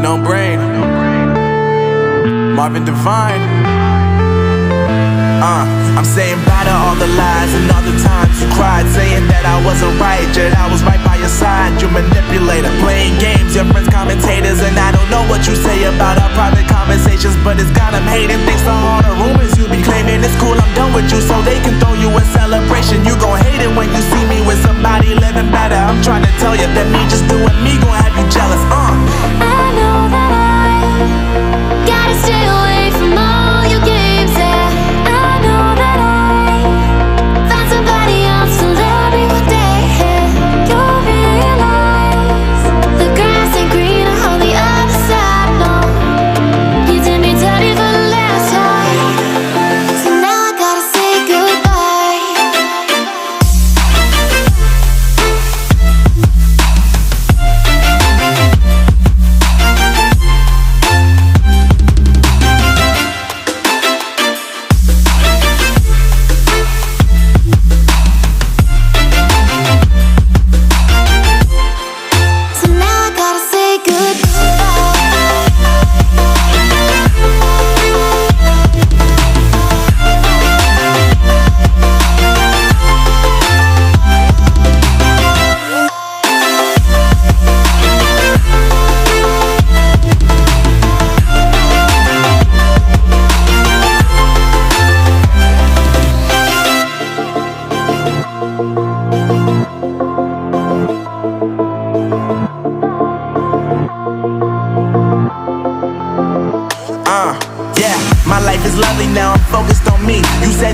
No brain. Marvin Divine. I'm saying bye to all the lies and all the times you cried, saying that I wasn't right, yet I was right by your side. You manipulator, playing games, your friends commentators, and I don't know what you say about our private conversations, but it's got them hating. Thanks to all the rumors you be claiming. It's cool, I'm done with you, so they can throw you a celebration. You gon' hate it when you see me with somebody living better. I'm trying to tell you that me just doing me gon' have you jealous. I know that I gotta stay away from all your games, yeah. I know that I found somebody else to love me one day, yeah. You'll realize the grass ain't greener on the other side, no. You did me dirty for the last time, so now I gotta say goodbye. So now I gotta say goodbye. Yeah, my life is lovely now, I'm focused on me. You said